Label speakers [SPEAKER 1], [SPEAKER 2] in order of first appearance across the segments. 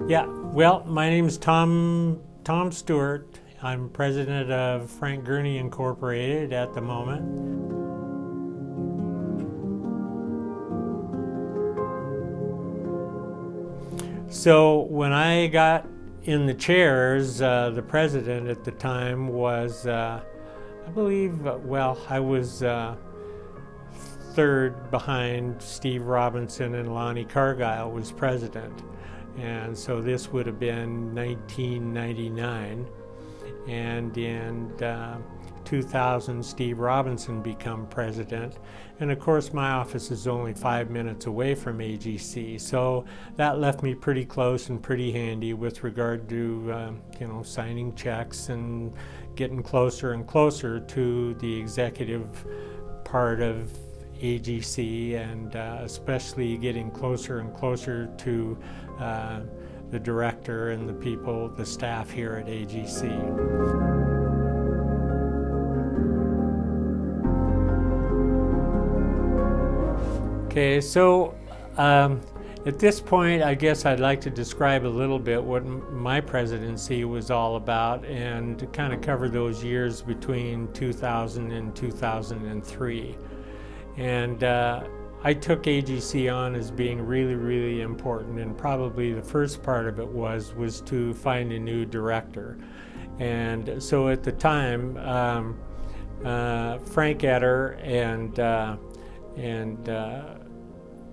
[SPEAKER 1] Yeah, well, my name is Tom Stewart. I'm president of Frank Gurney Incorporated at the moment. So when I got in the chairs, the president at the time was, I believe, I was third behind Steve Robinson, and Lonnie Cargyle was president. And so this would have been 1999. And in 2000, Steve Robinson became president. And of course, my office is only 5 minutes away from AGC. So that left me pretty close and pretty handy with regard to, signing checks and getting closer and closer to the executive part of AGC, and especially getting closer and closer to the director and the people, the staff here at AGC. Okay, so at this point, I guess I'd like to describe a little bit what my presidency was all about and to kind of cover those years between 2000 and 2003. And I took AGC on as being really, really important, and probably the first part of it was to find a new director. And so at the time, Frank Etter and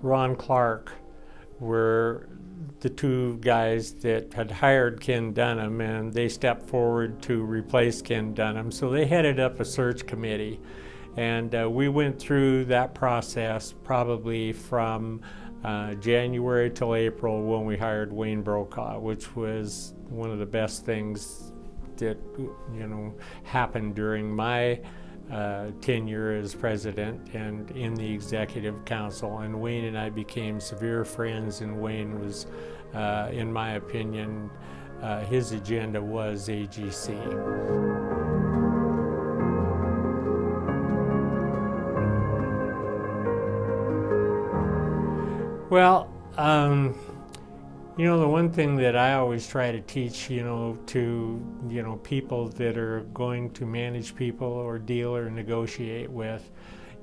[SPEAKER 1] Ron Clark were the two guys that had hired Ken Dunham, and they stepped forward to replace Ken Dunham. So they headed up a search committee. And we went through that process probably from January till April, when we hired Wayne Brokaw, which was one of the best things that happened during my tenure as president and in the executive council. And Wayne and I became severe friends, and Wayne was, in my opinion, his agenda was AGC. Well, the one thing that I always try to teach, to people that are going to manage people or deal or negotiate with,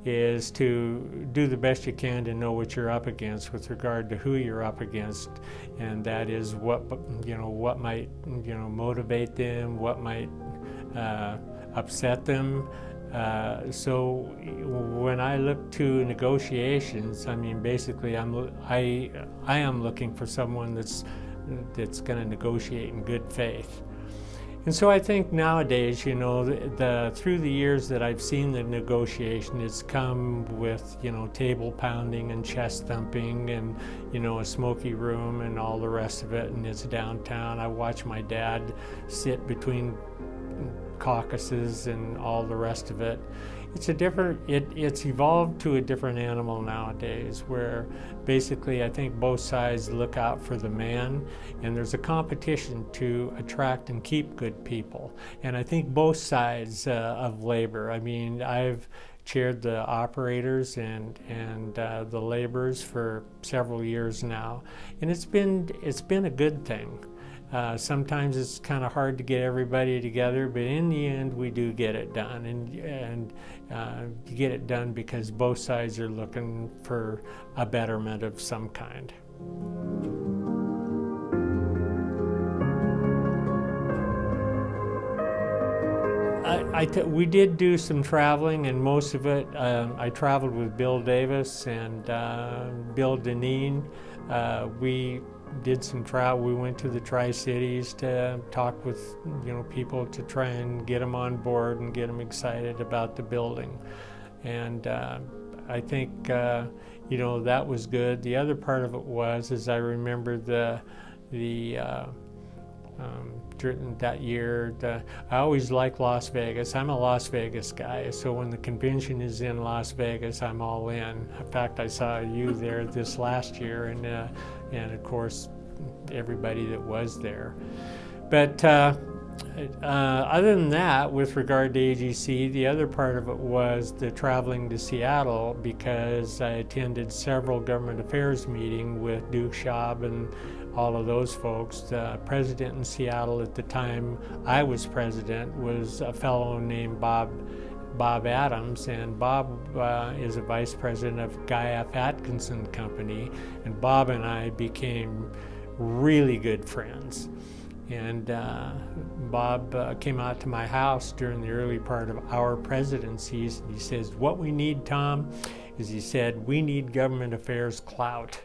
[SPEAKER 1] is to do the best you can to know what you're up against with regard to who you're up against, and that is what might motivate them, what might upset them. So when I look to negotiations, I mean, basically, I am looking for someone that's going to negotiate in good faith. And so I think nowadays, through the years that I've seen the negotiation, it's come with, table pounding and chest thumping and, a smoky room and all the rest of it, and it's downtown. I watch my dad sit between caucuses and all the rest of it. It's evolved to a different animal nowadays, where basically I think both sides look out for the man, and there's a competition to attract and keep good people. And I think both sides of labor. I mean, I've chaired the operators and the laborers for several years now, and it's been a good thing. Sometimes it's kind of hard to get everybody together, but in the end, we do get it done, and you get it done because both sides are looking for a betterment of some kind. We did do some traveling, and most of it, I traveled with Bill Davis and Bill Deneen. We did some travel. We went to the Tri-Cities to talk with people to try and get them on board and get them excited about the building. And I think that was good. The other part of it was I remember that year, I always like Las Vegas. I'm a Las Vegas guy, so when the convention is in Las Vegas, I'm all in. In fact, I saw you there this last year, and of course, everybody that was there. But Other than that, with regard to AGC, the other part of it was the traveling to Seattle, because I attended several government affairs meetings with Duke Schaub and all of those folks. The president in Seattle at the time I was president was a fellow named Bob Adams, and Bob is a vice president of Guy F. Atkinson Company, and Bob and I became really good friends. And Bob came out to my house during the early part of our presidencies, and he says, "What we need, Tom," is, he said, "we need government affairs clout."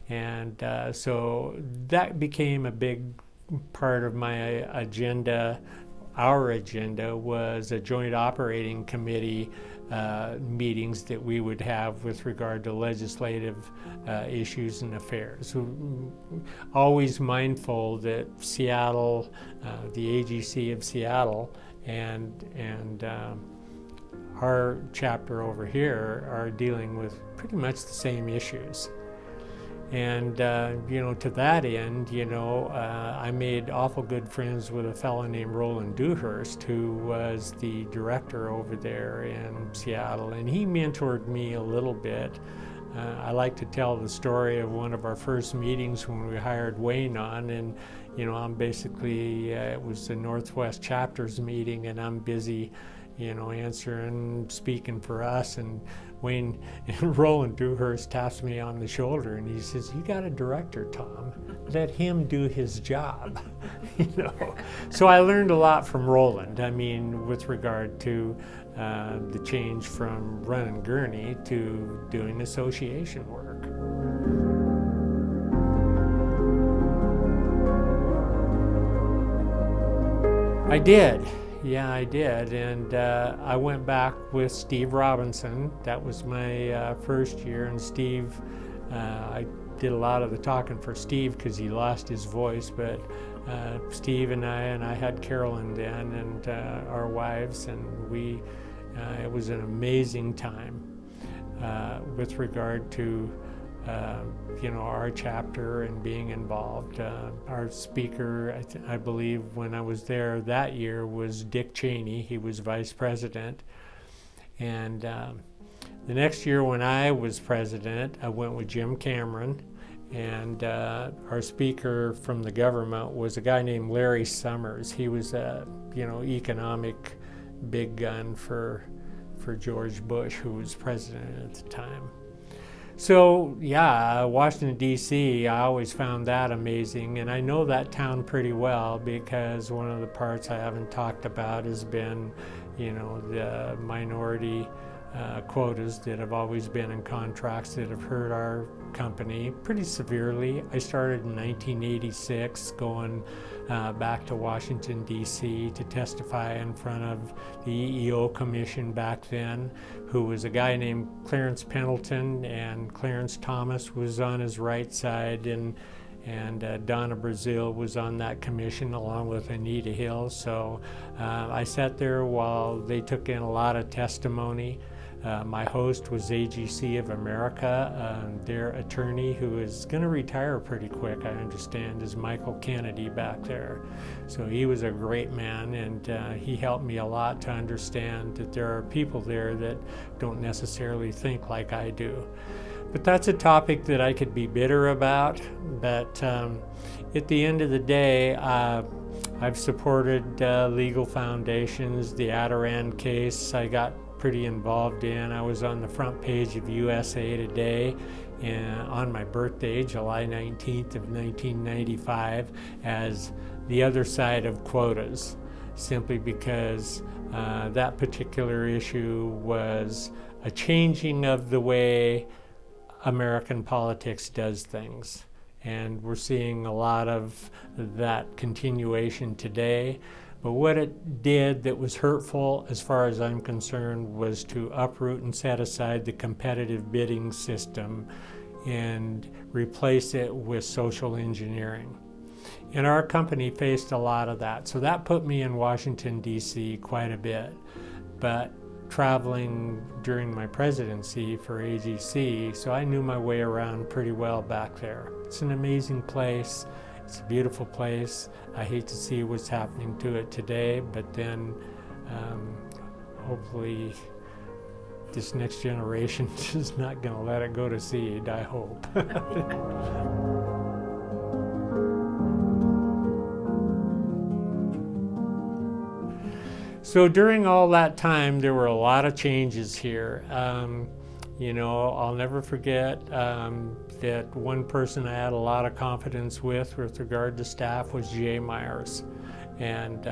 [SPEAKER 1] And so that became a big part of my agenda. Our agenda was a joint operating committee meetings that we would have with regard to legislative issues and affairs. Always mindful that Seattle, the AGC of Seattle, and our chapter over here are dealing with pretty much the same issues. And, to that end, I made awful good friends with a fellow named Roland Dewhurst, who was the director over there in Seattle, and he mentored me a little bit. I like to tell the story of one of our first meetings when we hired Wayne on, and, I'm basically, it was the Northwest chapters meeting, and I'm busy, answering, speaking for us, and Wayne and Roland Dewhurst taps me on the shoulder and he says, "You got a director, Tom. Let him do his job." So I learned a lot from Roland. I mean, with regard to the change from running Gurney to doing association work. I did. Yeah, I did, and I went back with Steve Robinson. That was my first year, and Steve, I did a lot of the talking for Steve because he lost his voice, but Steve and I had Carolyn then, and our wives, and it was an amazing time with regard to our chapter and being involved. Our speaker, I believe, when I was there that year was Dick Cheney. He was vice president. And the next year when I was president, I went with Jim Cameron. And our speaker from the government was a guy named Larry Summers. He was a, economic big gun for George Bush, who was president at the time. So yeah, Washington, D.C., I always found that amazing, and I know that town pretty well because one of the parts I haven't talked about has been, the minority quotas that have always been in contracts that have hurt our company pretty severely. I started in 1986 going back to Washington, D.C. to testify in front of the EEO Commission back then, who was a guy named Clarence Pendleton, and Clarence Thomas was on his right side, and Donna Brazil was on that commission along with Anita Hill. So I sat there while they took in a lot of testimony. My host was AGC of America. Their attorney, who is going to retire pretty quick, I understand, is Michael Kennedy back there. So he was a great man, and he helped me a lot to understand that there are people there that don't necessarily think like I do. But that's a topic that I could be bitter about. But at the end of the day, I've supported legal foundations. The Adirondack case I got pretty involved in. I was on the front page of USA Today on my birthday, July 19th of 1995, as the other side of quotas, simply because that particular issue was a changing of the way American politics does things. And we're seeing a lot of that continuation today. But what it did that was hurtful, as far as I'm concerned, was to uproot and set aside the competitive bidding system and replace it with social engineering. And our company faced a lot of that. So that put me in Washington, D.C. quite a bit. But traveling during my presidency for AGC, so I knew my way around pretty well back there. It's an amazing place, It's a beautiful place. I hate to see what's happening to it today, but then hopefully this next generation is not going to let it go to seed, I hope. So during all that time, there were a lot of changes here. You know, I'll never forget that one person I had a lot of confidence with regard to staff was Jay Myers. And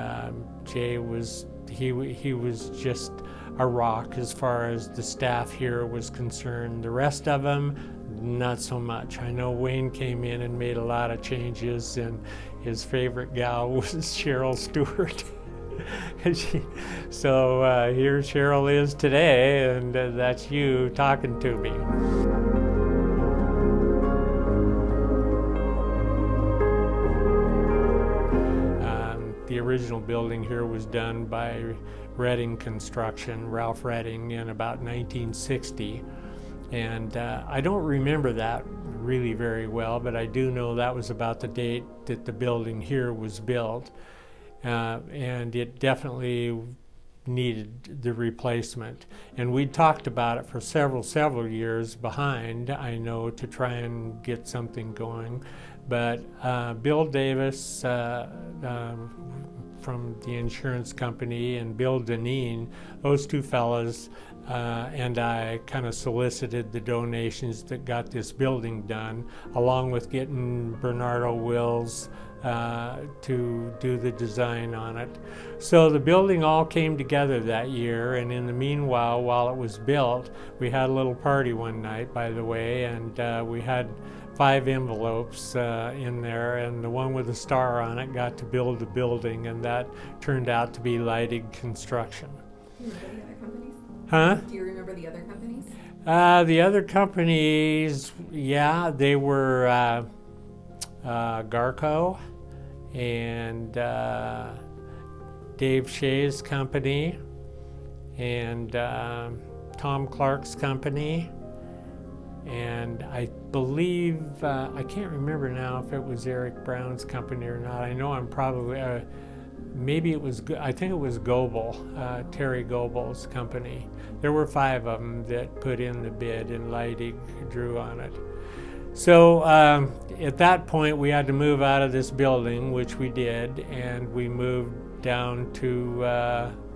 [SPEAKER 1] Jay was, he was just a rock as far as the staff here was concerned. The rest of them, not so much. I know Wayne came in and made a lot of changes, and his favorite gal was Cheryl Stewart. So here Cheryl is today, and that's you talking to me. The original building here was done by Redding Construction, Ralph Redding, in about 1960. And I don't remember that really very well, but I do know that was about the date that the building here was built. And it definitely needed the replacement. And we talked about it for several years behind, I know, to try and get something going. But Bill Davis from the insurance company and Bill Deneen, those two fellas, and I kind of solicited the donations that got this building done, along with getting Bernardo Wills to do the design on it. So the building all came together that year, and in the meanwhile, while it was built, we had a little party one night, by the way, and we had 5 envelopes in there, and the one with a star on it got to build the building, and that turned out to be Leidig Construction.
[SPEAKER 2] Do you remember the other companies?
[SPEAKER 1] Huh?
[SPEAKER 2] Do you remember the other companies?
[SPEAKER 1] The other companies, yeah, they were Garco and Dave Shea's company and Tom Clark's company, and I believe, I can't remember now if it was Eric Brown's company or not. I know I'm probably, maybe it was, I think it was Goebel, Terry Goebel's company. There were 5 of them that put in the bid, and Leidig drew on it. So at that point, we had to move out of this building, which we did, and we moved down to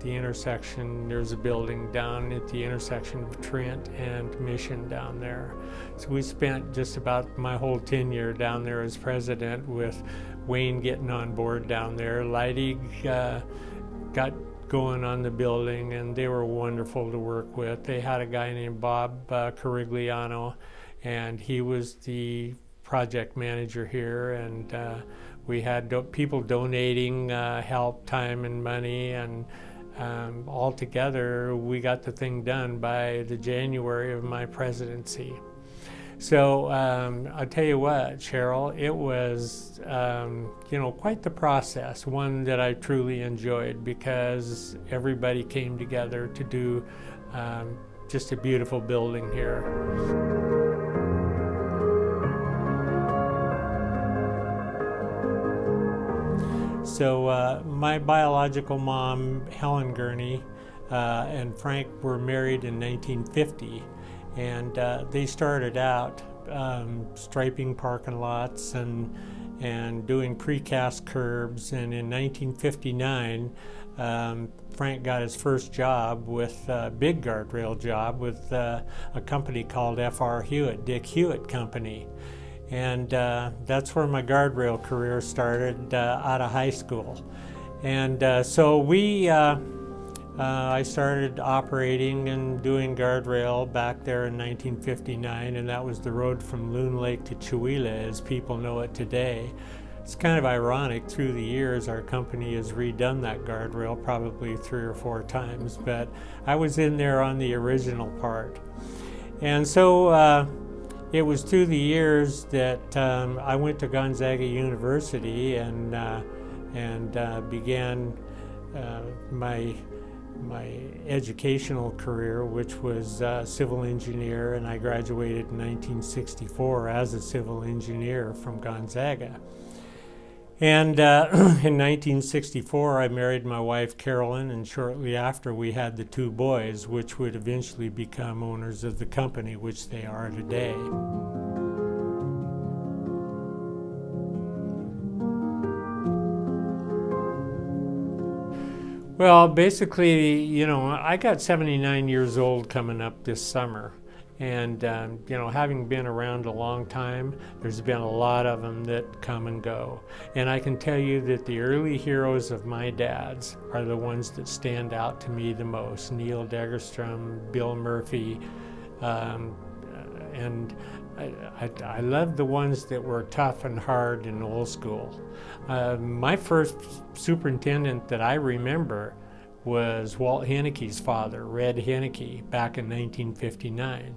[SPEAKER 1] the intersection. There's a building down at the intersection of Trent and Mission down there. So we spent just about my whole tenure down there as president, with Wayne getting on board down there. Leidig got going on the building, and they were wonderful to work with. They had a guy named Bob Carigliano, and he was the project manager here, and we had people donating help, time, and money, and all together we got the thing done by the January of my presidency. So I'll tell you what, Cheryl, it was you know, quite the process, one that I truly enjoyed, because everybody came together to do just a beautiful building here. So my biological mom, Helen Gurney, and Frank were married in 1950, and they started out striping parking lots and doing precast curbs. And in 1959, Frank got his first job with a big guardrail job with a company called F.R. Hewitt, Dick Hewitt Company. And that's where my guardrail career started out of high school. And so I started operating and doing guardrail back there in 1959, and that was the road from Loon Lake to Chewelah, as people know it today. It's kind of ironic, through the years our company has redone that guardrail probably 3 or 4 times, but I was in there on the original part. And so it was through the years that I went to Gonzaga University and began my educational career, which was civil engineer, and I graduated in 1964 as a civil engineer from Gonzaga. And in 1964, I married my wife Carolyn, and shortly after we had the two boys, which would eventually become owners of the company, which they are today. Well, basically, I got 79 years old coming up this summer. And, having been around a long time, there's been a lot of them that come and go. And I can tell you that the early heroes of my dad's are the ones that stand out to me the most. Neil Degerstrom, Bill Murphy, and I love the ones that were tough and hard and old school. My first superintendent that I remember was Walt Henneke's father, Red Henneke, back in 1959.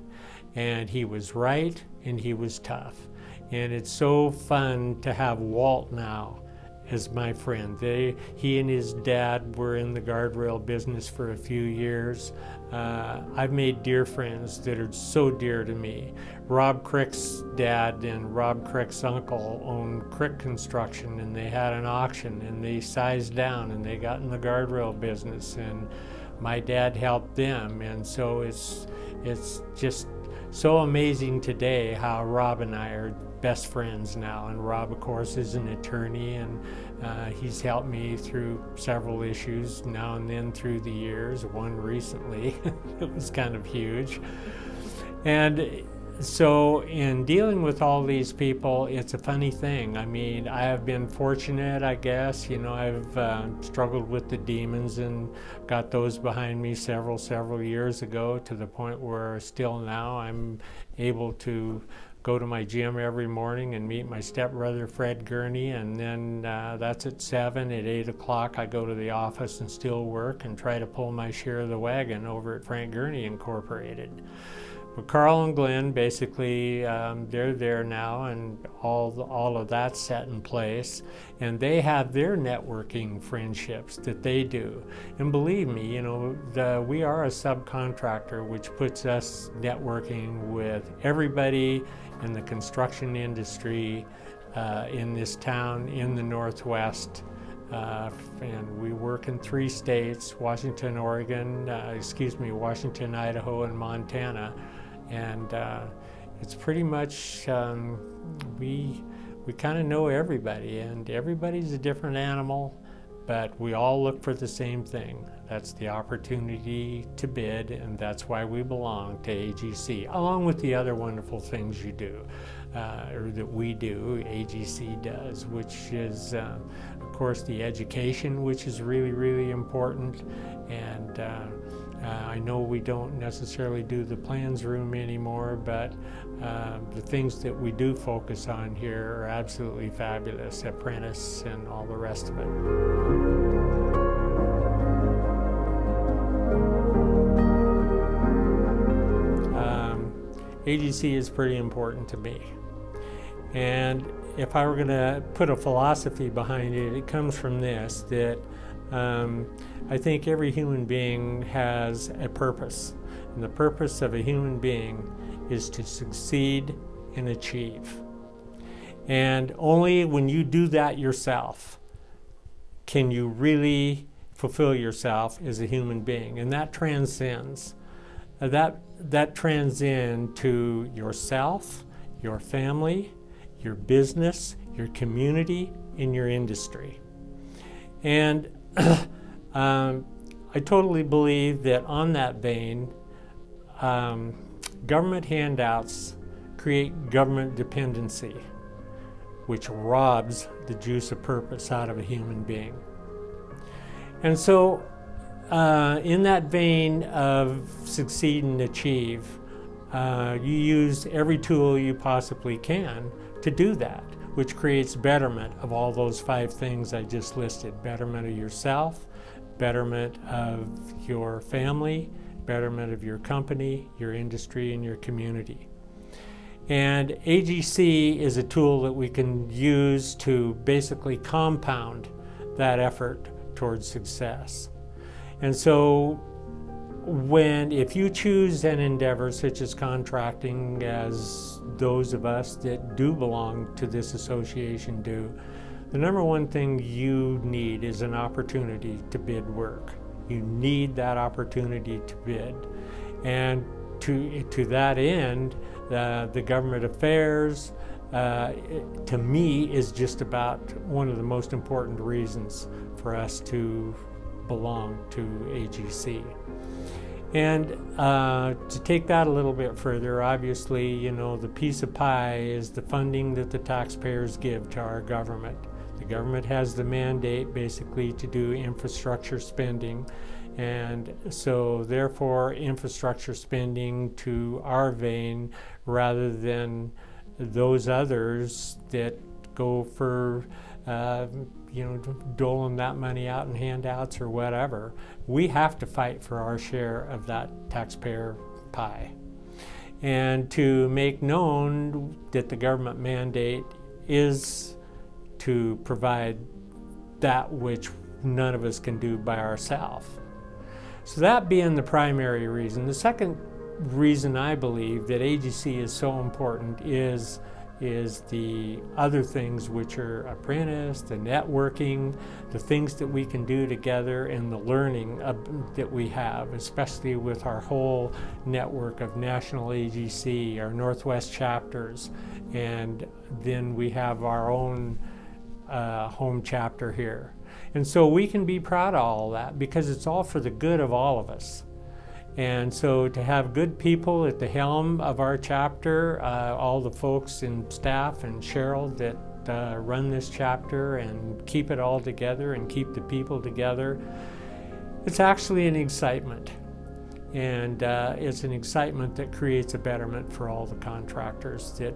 [SPEAKER 1] And he was right and he was tough. And it's so fun to have Walt now as my friend. He and his dad were in the guardrail business for a few years. I've made dear friends that are so dear to me. Rob Crick's dad and Rob Crick's uncle owned Crick Construction, and they had an auction, and they sized down, and they got in the guardrail business, and my dad helped them. And so it's just so amazing today how Rob and I are best friends now. And Rob, of course, is an attorney, and he's helped me through several issues now and then through the years. One recently, it was kind of huge. And so in dealing with all these people, it's a funny thing. I mean, I have been fortunate, I guess. I've struggled with the demons and got those behind me several years ago, to the point where still now I'm able to go to my gym every morning and meet my stepbrother Fred Gurney, and then that's at 7. At 8 o'clock I go to the office and still work and try to pull my share of the wagon over at Frank Gurney Incorporated. But Carl and Glenn, basically, they're there now, and all of that's set in place, and they have their networking friendships that they do. And believe me, we are a subcontractor, which puts us networking with everybody in the construction industry in this town in the Northwest. And we work in 3 states: Washington, Washington, Idaho, and Montana. And it's pretty much, we kind of know everybody, and everybody's a different animal, but we all look for the same thing. That's the opportunity to bid, and that's why we belong to AGC, along with the other wonderful things you do, or that we do, AGC does, which is, of course, the education, which is really, really important. And I know we don't necessarily do the plans room anymore, but the things that we do focus on here are absolutely fabulous. Apprentice and all the rest of it. AGC is pretty important to me. And if I were going to put a philosophy behind it, it comes from this, that I think every human being has a purpose. And the purpose of a human being is to succeed and achieve. And only when you do that yourself can you really fulfill yourself as a human being. And that transcends. That transcends to yourself, your family, your business, your community, and your industry. And I totally believe that on that vein, government handouts create government dependency, which robs the juice of purpose out of a human being. And so in that vein of succeed and achieve, you use every tool you possibly can to do that, which creates betterment of all those 5 things I just listed. Betterment of yourself, betterment of your family, betterment of your company, your industry, and your community. And AGC is a tool that we can use to basically compound that effort towards success. And so if you choose an endeavor such as contracting, as those of us that do belong to this association do, The number one thing you need is an opportunity to bid work. You need that opportunity to bid. And to that end, the government affairs, to me, is just about one of the most important reasons for us to belong to AGC. And to take that a little bit further, obviously, you know, the piece of pie is the funding that the taxpayers give to our government. The government has the mandate basically to do infrastructure spending, and so therefore infrastructure spending to our vein rather than those others that go for doling that money out in handouts or whatever. We have to fight for our share of that taxpayer pie, and to make known that the government mandate is to provide that which none of us can do by ourselves. So that being the primary reason. The second reason I believe that AGC is so important is the other things, which are apprentice, the networking, the things that we can do together, and the learning that we have, especially with our whole network of national AGC, our Northwest chapters, and then we have our own home chapter here. And so we can be proud of all that because it's all for the good of all of us. And so to have good people at the helm of our chapter, all the folks in staff and Cheryl that run this chapter and keep it all together and keep the people together, it's actually an excitement. And it's an excitement that creates a betterment for all the contractors that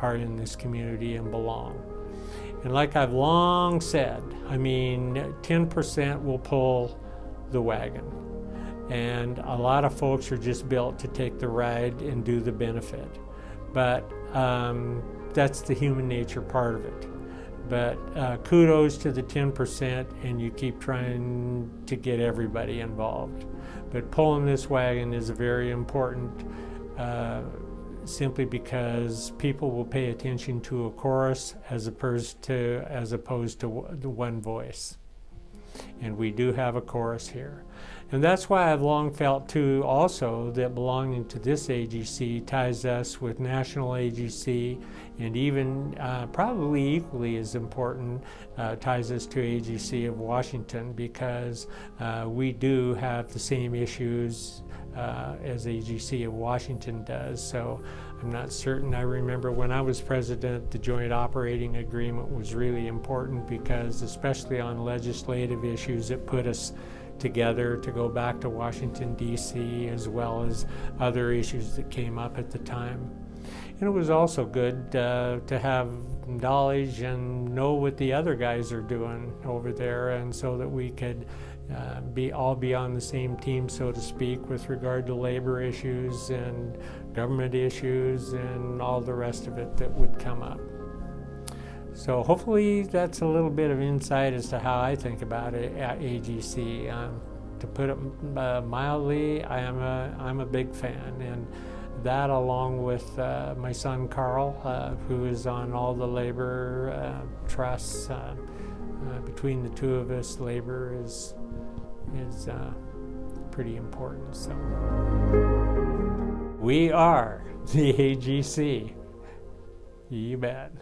[SPEAKER 1] are in this community and belong. And like I've long said, I mean, 10% will pull the wagon. And a lot of folks are just built to take the ride and do the benefit. But that's the human nature part of it. But kudos to the 10%, and you keep trying to get everybody involved. But pulling this wagon is very important, simply because people will pay attention to a chorus as opposed to the one voice. And we do have a chorus here. And that's why I've long felt too also that belonging to this AGC ties us with national AGC, and even probably equally as important, ties us to AGC of Washington, because we do have the same issues as AGC of Washington does. So I'm not certain. I remember when I was president, the joint operating agreement was really important because, especially on legislative issues, it put us together to go back to Washington, D.C., as well as other issues that came up at the time. And it was also good to have knowledge and know what the other guys are doing over there, and so that we could all be on the same team, so to speak, with regard to labor issues and government issues and all the rest of it that would come up. So hopefully that's a little bit of insight as to how I think about it at AGC. To put it mildly, I'm a big fan, and that, along with my son Carl, who is on all the labor trusts, between the two of us, labor is pretty important. So we are the AGC. You bet.